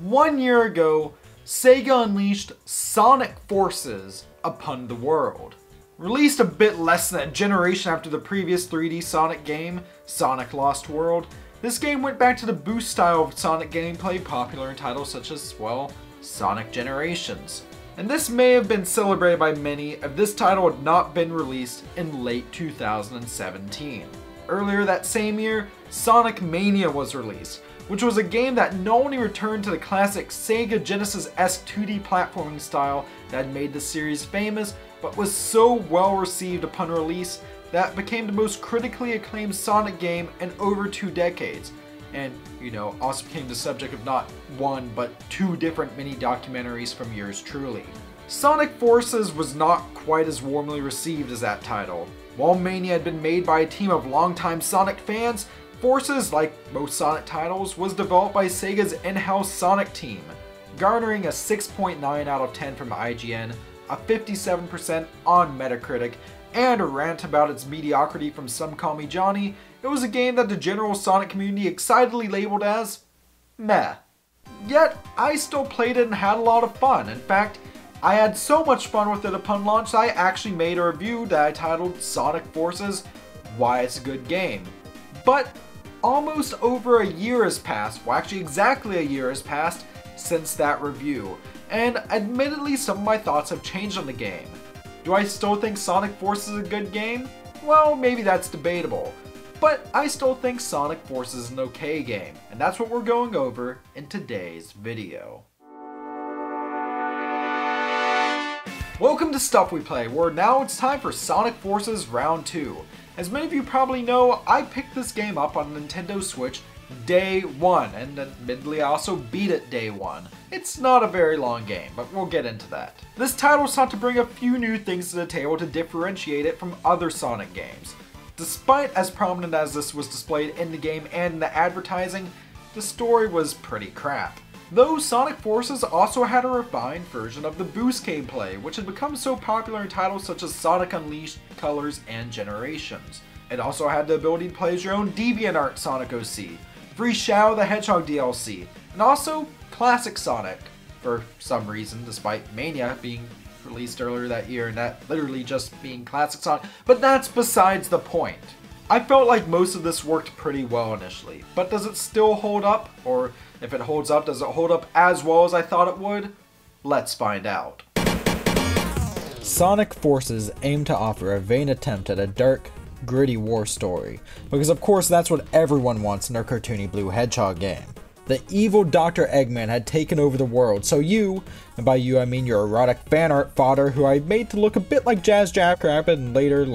1 year ago, Sega unleashed Sonic Forces upon the world. Released a bit less than a generation after the previous 3D Sonic game, Sonic Lost World, this game went back to the boost style of Sonic gameplay popular in titles such as, well, Sonic Generations. And this may have been celebrated by many if this title had not been released in late 2017. Earlier that same year, Sonic Mania was released, which was a game that not only returned to the classic Sega Genesis-esque 2D platforming style that had made the series famous, but was so well received upon release that it became the most critically acclaimed Sonic game in over 2 decades. And, also became the subject of not one, but 2 different mini documentaries from yours truly. Sonic Forces was not quite as warmly received as that title. While Mania had been made by a team of longtime Sonic fans, Forces, like most Sonic titles, was developed by Sega's in-house Sonic team, garnering a 6.9 out of 10 from IGN, a 57% on Metacritic, and a rant about its mediocrity from Some Call Me Johnny. It was a game that the general Sonic community excitedly labeled as meh. Yet, I still played it and had a lot of fun. In fact, I had so much fun with it upon launch that I actually made a review that I titled Sonic Forces, Why It's a Good Game. But almost over a year has passed, well actually exactly a year has passed since that review, and admittedly some of my thoughts have changed on the game. Do I still think Sonic Forces is a good game? Well, maybe that's debatable. But I still think Sonic Forces is an okay game, and that's what we're going over in today's video. Welcome to Stuff We Play, where now it's time for Sonic Forces Round 2. As many of you probably know, I picked this game up on Nintendo Switch day 1, and admittedly I also beat it day 1. It's not a very long game, but we'll get into that. This title sought to bring a few new things to the table to differentiate it from other Sonic games. Despite as prominent as this was displayed in the game and in the advertising, the story was pretty crap. Though Sonic Forces also had a refined version of the boost gameplay, which had become so popular in titles such as Sonic Unleashed, Colors, and Generations. It also had the ability to play as your own DeviantArt Sonic OC, free Shadow the Hedgehog DLC, and also Classic Sonic, for some reason, despite Mania being released earlier that year and that literally just being Classic Sonic, but that's besides the point. I felt like most of this worked pretty well initially, but does it still hold up? Or if it holds up, does it hold up as well as I thought it would? Let's find out. Sonic Forces aimed to offer a vain attempt at a dark, gritty war story, because of course that's what everyone wants in their cartoony blue hedgehog game. The evil Dr. Eggman had taken over the world, so you, and by you I mean your erotic fan art fodder who I made to look a bit like Jazz Jackrabbit and later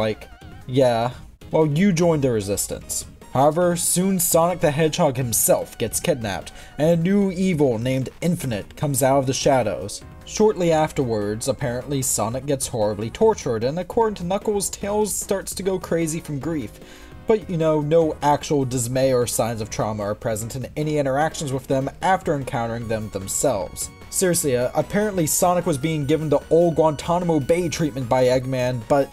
well, you joined the resistance. However, soon Sonic the Hedgehog himself gets kidnapped, and a new evil named Infinite comes out of the shadows. Shortly afterwards, apparently Sonic gets horribly tortured, and according to Knuckles, Tails starts to go crazy from grief. But no actual dismay or signs of trauma are present in any interactions with them after encountering them themselves. Seriously, apparently Sonic was being given the old Guantanamo Bay treatment by Eggman, but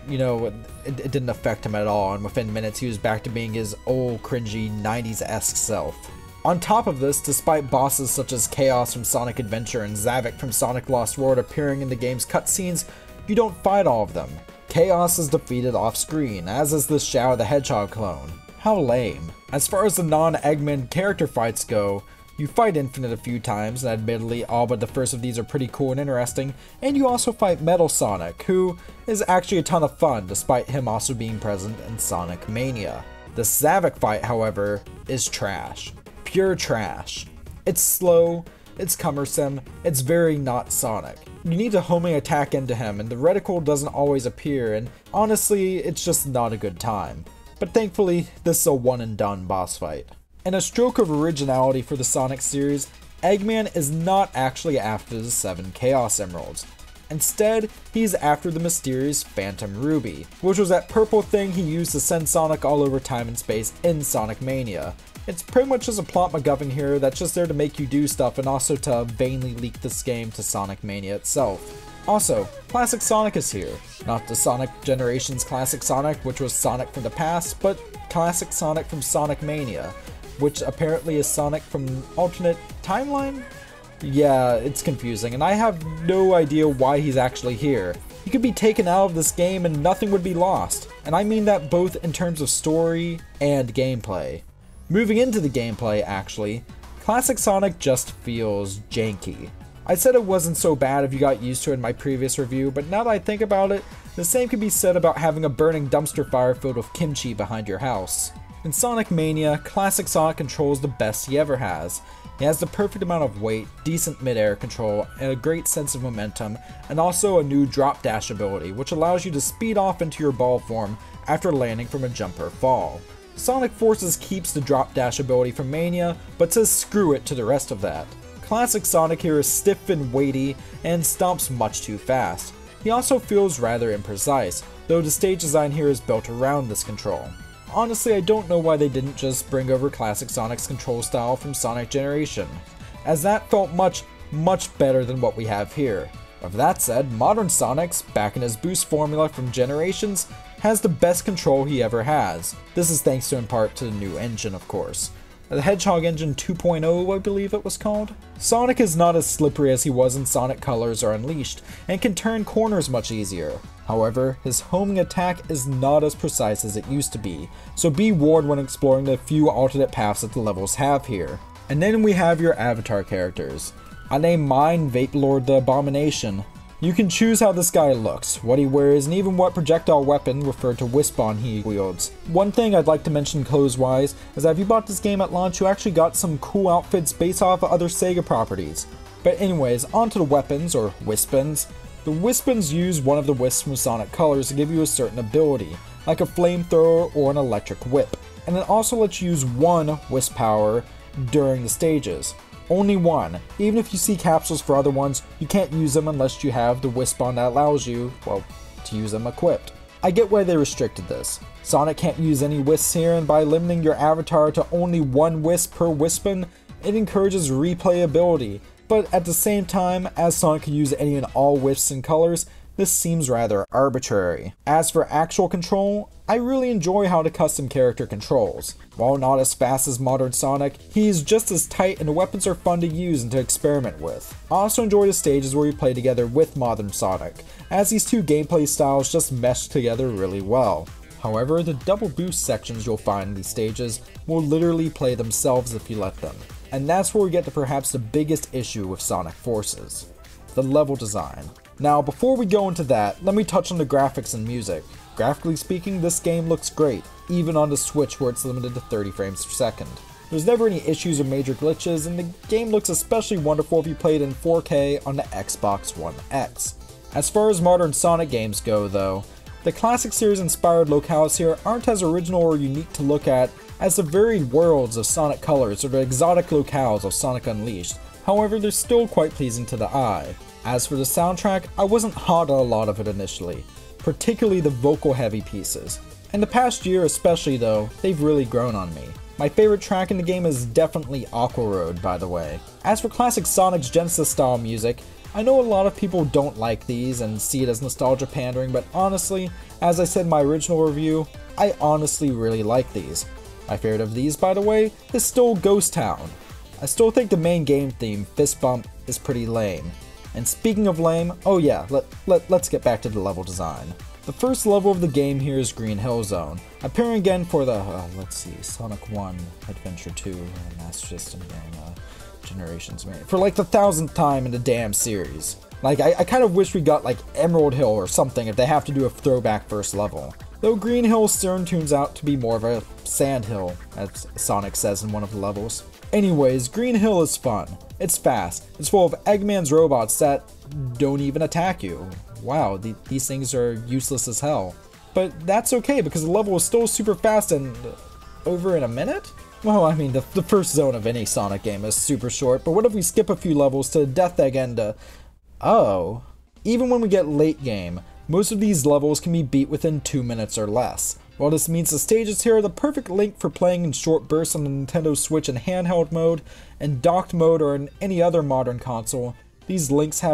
it didn't affect him at all, and within minutes he was back to being his old cringy 90s-esque self. On top of this, despite bosses such as Chaos from Sonic Adventure and Zavok from Sonic Lost World appearing in the game's cutscenes, you don't fight all of them. Chaos is defeated off-screen, as is the Shadow the Hedgehog clone. How lame. As far as the non-Eggman character fights go, you fight Infinite a few times, and admittedly all but the first of these are pretty cool and interesting, and you also fight Metal Sonic, who is actually a ton of fun despite him also being present in Sonic Mania. The Zavok fight, however, is trash. Pure trash. It's slow, it's cumbersome, it's very not Sonic. You need a homing attack into him, and the reticle doesn't always appear, and honestly, it's just not a good time. But thankfully, this is a one and done boss fight. In a stroke of originality for the Sonic series, Eggman is not actually after the 7 Chaos Emeralds. Instead, he's after the mysterious Phantom Ruby, which was that purple thing he used to send Sonic all over time and space in Sonic Mania. It's pretty much just a plot MacGuffin here that's just there to make you do stuff and also to vainly leak this game to Sonic Mania itself. Also, Classic Sonic is here. Not the Sonic Generations Classic Sonic, which was Sonic from the past, but Classic Sonic from Sonic Mania, which apparently is Sonic from an alternate timeline? Yeah, it's confusing, and I have no idea why he's actually here. He could be taken out of this game and nothing would be lost, and I mean that both in terms of story and gameplay. Moving into the gameplay, actually, classic Sonic just feels janky. I said it wasn't so bad if you got used to it in my previous review, but now that I think about it, the same could be said about having a burning dumpster fire filled with kimchi behind your house. In Sonic Mania, classic Sonic controls the best he ever has. He has the perfect amount of weight, decent mid-air control, and a great sense of momentum, and also a new drop dash ability, which allows you to speed off into your ball form after landing from a jump or fall. Sonic Forces keeps the drop dash ability from Mania, but says screw it to the rest of that. Classic Sonic here is stiff and weighty, and stomps much too fast. He also feels rather imprecise, though the stage design here is built around this control. Honestly, I don't know why they didn't just bring over classic Sonic's control style from Sonic Generation, as that felt much better than what we have here. With that said, modern Sonic's, back in his boost formula from Generations, has the best control he ever has. This is thanks to in part to the new engine, of course. The Hedgehog Engine 2.0, I believe it was called. Sonic is not as slippery as he was in Sonic Colors or Unleashed, and can turn corners much easier. However, his homing attack is not as precise as it used to be, so be warned when exploring the few alternate paths that the levels have here. And then we have your avatar characters. I named mine Vape Lord the Abomination. You can choose how this guy looks, what he wears, and even what projectile weapon, referred to Wisp-On, he wields. One thing I'd like to mention clothes-wise is that if you bought this game at launch, you actually got some cool outfits based off of other Sega properties. But anyways, onto the weapons, or Wispons. The Wispons use one of the wisps from Sonic Colors to give you a certain ability, like a flamethrower or an electric whip. And it also lets you use one wisp power during the stages. Only one. Even if you see capsules for other ones, you can't use them unless you have the Wisp-On that allows you, well, to use them equipped. I get why they restricted this. Sonic can't use any wisps here, and by limiting your avatar to only one wisp per Wispon, it encourages replayability. But at the same time, as Sonic can use any and all wisps and colors, this seems rather arbitrary. As for actual control, I really enjoy how the custom character controls. While not as fast as modern Sonic, he's just as tight and the weapons are fun to use and to experiment with. I also enjoy the stages where you play together with modern Sonic, as these two gameplay styles just mesh together really well. However, the double boost sections you'll find in these stages will literally play themselves if you let them. And that's where we get to perhaps the biggest issue with Sonic Forces: the level design. Now, before we go into that, let me touch on the graphics and music. Graphically speaking, this game looks great, even on the Switch where it's limited to 30 frames per second. There's never any issues or major glitches, and the game looks especially wonderful if you play it in 4K on the Xbox One X. As far as modern Sonic games go, though, the classic series inspired locales here aren't as original or unique to look at as the varied worlds of Sonic Colors or the exotic locales of Sonic Unleashed. However, they're still quite pleasing to the eye. As for the soundtrack, I wasn't hot on a lot of it initially, particularly the vocal-heavy pieces. In the past year especially though, they've really grown on me. My favorite track in the game is definitely Aqua Road, by the way. As for classic Sonic's Genesis-style music, I know a lot of people don't like these and see it as nostalgia pandering, but honestly, as I said in my original review, I honestly really like these. My favorite of these, by the way, is still Ghost Town. I still think the main game theme, Fist Bump, is pretty lame. And speaking of lame, oh yeah, let's get back to the level design. The first level of the game here is Green Hill Zone, appearing again for the, Sonic 1, Adventure 2, Master System game, Generations, for like the 1000th time in the damn series. Like, I kind of wish we got like Emerald Hill or something if they have to do a throwback first level. Though Green Hill soon turns out to be more of a sand hill, as Sonic says in one of the levels. Anyways, Green Hill is fun. It's fast. It's full of Eggman's robots that don't even attack you. Wow, these things are useless as hell. But that's okay because the level is still super fast and over in a minute? Well, I mean, the first zone of any Sonic game is super short, but what if we skip a few levels to Death Egg and oh. Even when we get late game, most of these levels can be beat within 2 minutes or less. While this means the stages here are the perfect length for playing in short bursts on the Nintendo Switch in handheld mode, and docked mode, or in any other modern console, these links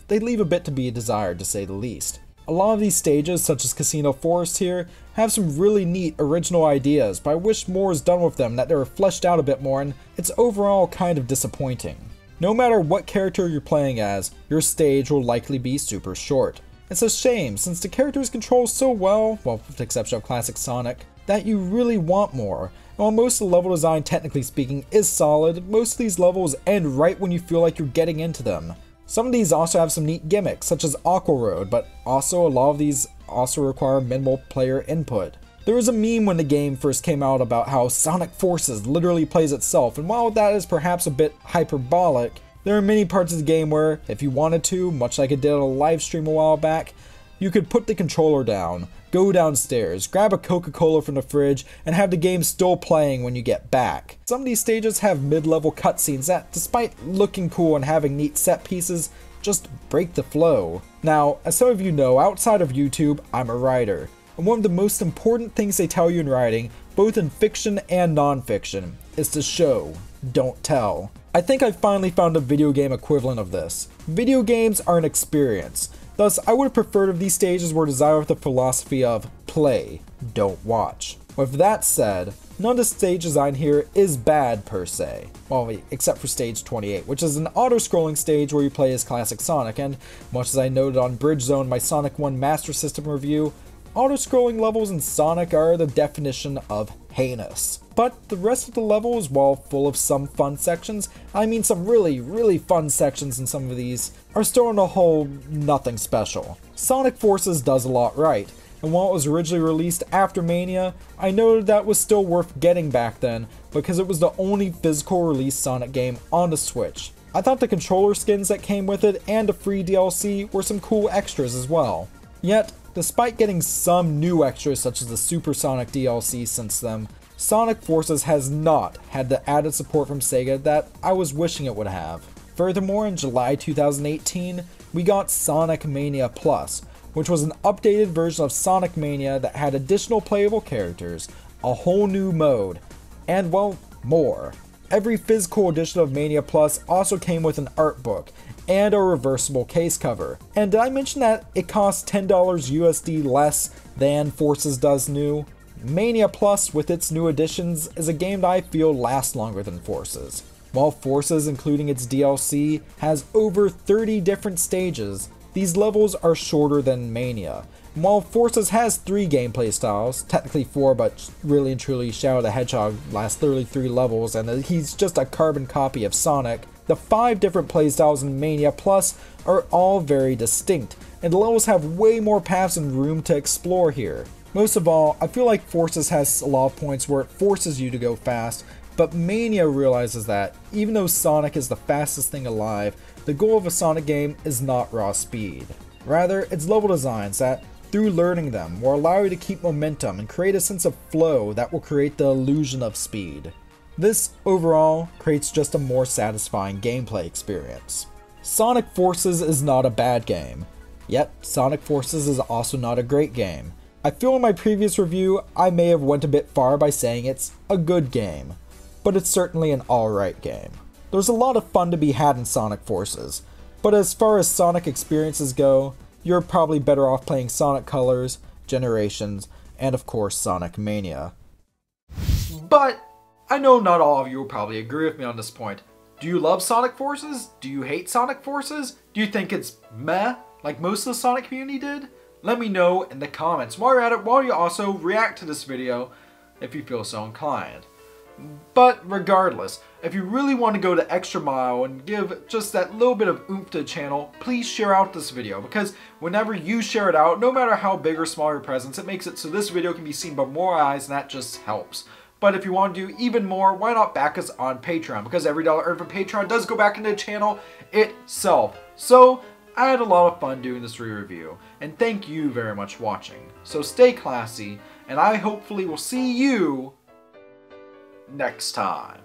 they leave a bit to be desired, to say the least. A lot of these stages, such as Casino Forest here, have some really neat original ideas, but I wish more is done with them, that they were fleshed out a bit more, and it's overall kind of disappointing. No matter what character you're playing as, your stage will likely be super short. It's a shame, since the characters control so well, well with the exception of classic Sonic, that you really want more. And while most of the level design, technically speaking, is solid, most of these levels end right when you feel like you're getting into them. Some of these also have some neat gimmicks, such as Aqua Road, but also a lot of these also require minimal player input. There was a meme when the game first came out about how Sonic Forces literally plays itself, and while that is perhaps a bit hyperbolic, there are many parts of the game where, if you wanted to, much like it did on a live stream a while back, you could put the controller down, go downstairs, grab a Coca-Cola from the fridge, and have the game still playing when you get back. Some of these stages have mid-level cutscenes that, despite looking cool and having neat set pieces, just break the flow. Now, as some of you know, outside of YouTube, I'm a writer, and one of the most important things they tell you in writing, both in fiction and non-fiction, is to show, don't tell. I think I finally found a video game equivalent of this. Video games are an experience. Thus, I would have preferred if these stages were designed with the philosophy of play, don't watch. With that said, none of the stage design here is bad per se. Well, except for stage 28, which is an auto-scrolling stage where you play as classic Sonic, and much as I noted on Bridge Zone, my Sonic 1 Master System review, auto-scrolling levels in Sonic are the definition of heinous. But the rest of the levels, while full of some fun sections, I mean some really fun sections in some of these, are still on the whole nothing special. Sonic Forces does a lot right, and while it was originally released after Mania, I noted that was still worth getting back then because it was the only physical release Sonic game on the Switch. I thought the controller skins that came with it and the free DLC were some cool extras as well. Yet, despite getting some new extras such as the Supersonic DLC since then, Sonic Forces has not had the added support from Sega that I was wishing it would have. Furthermore, in July 2018, we got Sonic Mania Plus, which was an updated version of Sonic Mania that had additional playable characters, a whole new mode, and well, more. Every physical edition of Mania Plus also came with an art book and a reversible case cover. And did I mention that it costs $10 USD less than Forces does new? Mania Plus, with its new additions, is a game that I feel lasts longer than Forces. While Forces, including its DLC, has over 30 different stages, these levels are shorter than Mania. And while Forces has 3 gameplay styles, technically 4, but really and truly Shadow the Hedgehog lasts 33 levels and he's just a carbon copy of Sonic, the 5 different playstyles in Mania Plus are all very distinct, and the levels have way more paths and room to explore here. Most of all, I feel like Forces has a lot of points where it forces you to go fast, but Mania realizes that, even though Sonic is the fastest thing alive, the goal of a Sonic game is not raw speed. Rather, it's level designs that, through learning them, will allow you to keep momentum and create a sense of flow that will create the illusion of speed. This, overall, creates just a more satisfying gameplay experience. Sonic Forces is not a bad game, yet Sonic Forces is also not a great game. I feel in my previous review, I may have went a bit far by saying it's a good game, but it's certainly an alright game. There's a lot of fun to be had in Sonic Forces, but as far as Sonic experiences go, you're probably better off playing Sonic Colors, Generations, and of course Sonic Mania. But I know not all of you will probably agree with me on this point. Do you love Sonic Forces? Do you hate Sonic Forces? Do you think it's meh, like most of the Sonic community did? Let me know in the comments. While you're at it, while you also react to this video if you feel so inclined. But regardless, if you really want to go the extra mile and give just that little bit of oomph to the channel, please share out this video, because whenever you share it out, no matter how big or small your presence, it makes it so this video can be seen by more eyes, and that just helps. But if you want to do even more, why not back us on Patreon, because every dollar earned from Patreon does go back into the channel itself. So I had a lot of fun doing this re-review, and thank you very much for watching. So stay classy, and I hopefully will see you next time.